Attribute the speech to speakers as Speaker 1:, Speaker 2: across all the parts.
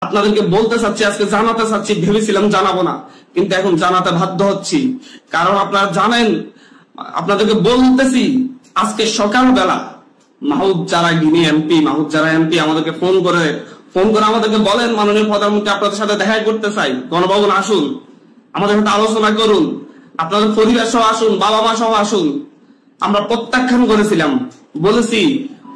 Speaker 1: আপনাদেরকে বলতে চাচ্ছি, আজকে জানাতে চাচ্ছি, ভেবেছিলাম জানাবো না, কিন্তু এখন জানাতে বাধ্য হচ্ছি। কারণ আপনারা জানেন, আপনাদেরকে বলতেছি, আজকে সকালবেলা মাহবুব যারা এমপি আমাদেরকে ফোন করে আমাদেরকে বলেন, মাননীয় প্রধানমন্ত্রী আপনাদের সাথে দেখা করতে চাই, গণভবন আসুন, আমাদের সাথে আলোচনা করুন, আপনাদের পরিবার সহ আসুন, বাবা মা সহ আসুন। আমরা প্রত্যাখ্যান করেছিলাম, বলেছি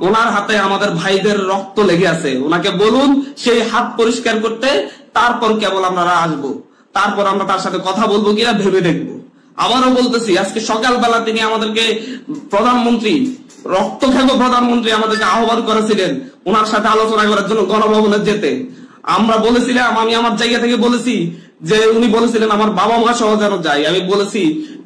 Speaker 1: ওনার হাতে আমাদের ভাইদের রক্ত লেগে আছে, ওনাকে বলুন সেই হাত পরিষ্কার করতে, তারপর কেবল আমরা আসবো, তারপর আমরা তার সাথে কথা বলবো কিনা ভেবে দেখবো। আবারও বলতেছি, আজকে সকালবেলা তিনি আমাদেরকে রক্তক্ষেকো প্রধানমন্ত্রী আমাদেরকে আহ্বান করেছিলেন ওনার সাথে আলোচনা করার জন্য গণভবনে যেতে। আমরা বলেছিলাম, আমি আমার জায়গা থেকে বলেছি যে উনি বলেছিলেন আমার বাবা মা সহ যেন যাই। আমি বলেছি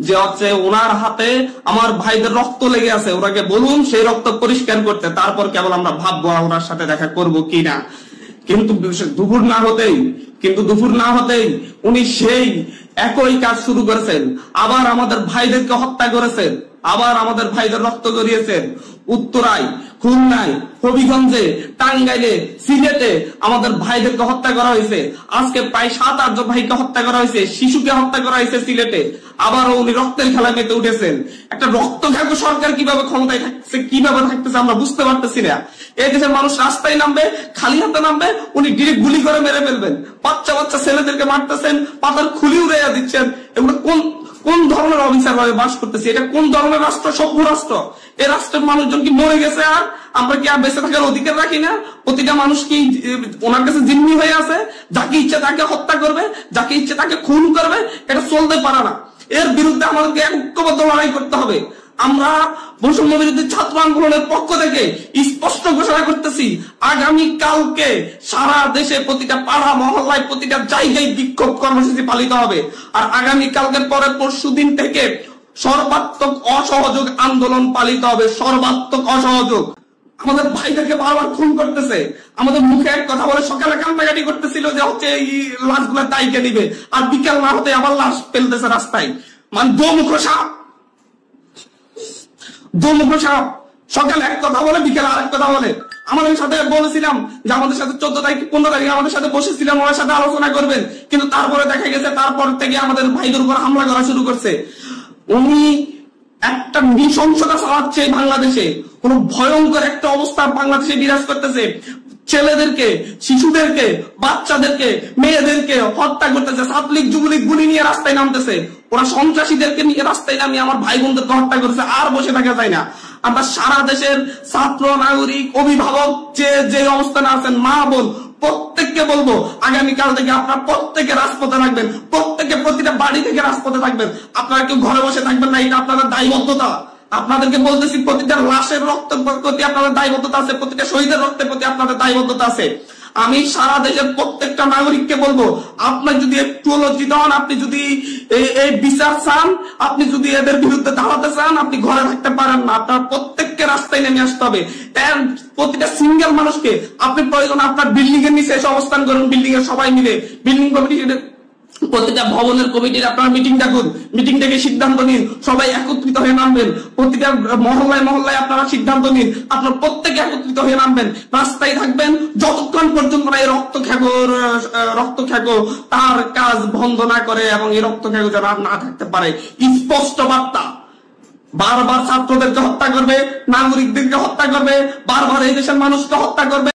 Speaker 1: যে হচ্ছে ওনার হাতে আমার ভাইদের রক্ত লেগে আছে, ওনাকে বলুন সেই রক্ত পরিষ্কার করতে, তারপর কেবল আমরা ভাববো ওনার সাথে দেখা করব কিনা। কিন্তু দুপুর না হতেই উনি সেই একই কাজ শুরু করেছেন, আবার আমাদের ভাইদেরকে হত্যা করেছেন, আবার আমাদের ভাইদের রক্ত গড়িয়েছেন। উত্তরায়, খুলনায়, হবিগঞ্জে, টাঙ্গাইলে, সিলেটে আমাদের ভাইদেরকে হত্যা করা হয়েছে। আজকে প্রায় 7-8 জন ভাইকে হত্যা করা হয়েছে, শিশুকে হত্যা করা হয়েছে সিলেটে। আবারও উনি রক্তের খেলায় মেতে উঠেছেন। একটা রক্তক্ষেকো সরকার কিভাবে ক্ষমতায় থাকছে, কিভাবে থাকতেছে আমরা বুঝতে পারতেছি না। এই দেশের মানুষ রাস্তায় নামবে, খালি হাতে নামবে, উনি ডিরেক্ট গুলি করে মেরে ফেলবেন। বাচ্চা ছেলেদেরকে মারতেছেন, পাতার খুলি উড়াইয়া দিচ্ছেন। এগুলো কোন ধরনের অফিসার ভাবে বাস করতেছে? এটা কোন ধরনের রাষ্ট্র? সভ্য রাষ্ট্র? এই রাষ্ট্রের মানুষজন কি মরে গেছে? আর আমরা কি আর বেঁচে থাকার অধিকার রাখি না? প্রতিটা মানুষ কি ওনার কাছে জিম্মি হয়ে আছে? যাকে ইচ্ছে তাকে হত্যা করবে, যাকে ইচ্ছে তাকে খুন করবে? এটা চলতে পারে না। এর বিরুদ্ধে আমাদেরকে ঐক্যবদ্ধ লড়াই করতে হবে। আমরা বৈষম্য বিরোধী ছাত্র আন্দোলনের পক্ষ থেকে স্পষ্ট ঘোষণা করতেছি, আগামী কালকে সারা দেশে প্রতিটা পাড়া মহল্লায় প্রতিটা জায়গায় বিক্ষোভ কর্মসূচি পালিত হবে। আর আগামী কালকের পরে পরশুদিন থেকে সর্বাত্মক অসহযোগ আন্দোলন পালিত হবে। সর্বাত্মক অসহযোগ। আমাদের ভাইদেরকে বারবার খুন করতেছে, আমাদের মুখে এক কথা বলে সকালে কান্নাকাটি করতেছিল যে হচ্ছে এই লাশগুলা দায়িকে নিবে, আর বিকাল না হতে আবার লাশ ফেলতেছে রাস্তায়। মানে দোমুখ সাপ, সকালে এক কথা বলে বিকেল আরেক কথা বলে। আমাদের সাথে বলেছিলাম যে আমাদের সাথে 14 তারিখ 15 তারিখে আমাদের সাথে বসেছিলাম, ওনার সাথে আলোচনা করবেন, কিন্তু তারপরে দেখা গেছে তারপর থেকে আমাদের ভাইদের উপর হামলা করা শুরু করছে। উনি একটা নৃশংসতা চালাচ্ছে বাংলাদেশে, কোন ভয়ঙ্কর একটা অবস্থা বাংলাদেশে বিরাজ করতেছে। ছেলেদেরকে, শিশুদেরকে, বাচ্চাদেরকে, মেয়েদেরকে হত্যা করতেছে। ছাত্রলীগ, যুবলীগ গুলি নিয়ে রাস্তায় নামতেছে। ওরা সন্ত্রাসীদেরকে নিয়ে রাস্তায় নামিয়ে আমার ভাই বোনদেরকে হত্যা করেছে। আর বসে থাকা যায় না। আমরা সারা দেশের ছাত্র, নাগরিক, অভিভাবক যে অবস্থানে আছেন, মা বোন, প্রত্যেককে বলবো আগামীকাল থেকে আপনারা প্রত্যেকে রাজপথে থাকবেন, প্রত্যেকে প্রতিটা বাড়ি থেকে রাজপথে থাকবেন। আপনারা কেউ ঘরে বসে থাকবেন না, এটা আপনাদের দায়বদ্ধতা। আপনাদেরকে বলতেছি, প্রতিটা লাশের রক্তের প্রতি আপনাদের দায়বদ্ধতা আছে, প্রতিটা শহীদের রক্তের প্রতি আপনাদের দায়বদ্ধতা আছে। আমি সারা দেশের প্রত্যেকটা নাগরিককে বলবো, আপনার যদি একটু লজ্জিত হন, আপনি যদি এই বিচার চান, আপনি যদি এদের বিরুদ্ধে দাঁড়াতে চান, আপনি ঘরে থাকতে পারেন না। আপনার প্রত্যেককে রাস্তায় নেমে আসতে হবে। প্রতিটা সিঙ্গেল মানুষকে আপনি প্রয়োজন আপনার বিল্ডিং এর নিচে এসে অবস্থান করুন, বিল্ডিং এর সবাই মিলে, বিল্ডিং কমিটি, প্রতিটা ভবনের কমিটির আপনারা মিটিং ডাকুন, মিটিং থেকে সিদ্ধান্ত নিন, সবাই একত্রিত হয়ে নামবেন। প্রতিটা মহল্লায় আপনারা সিদ্ধান্ত নিন, আপনারা প্রত্যেকে একত্রিত হয়ে নামবেন, রাস্তায় থাকবেন যতক্ষণ পর্যন্ত এই রক্তক্ষেকো তার কাজ বন্ধ না করে এবং এই রক্তক্ষেকো যেন না থাকতে পারে। স্পষ্ট বার্তা। বারবার ছাত্রদেরকে হত্যা করবে, নাগরিকদেরকে হত্যা করবে, বারবার এই দেশের মানুষকে হত্যা করবে।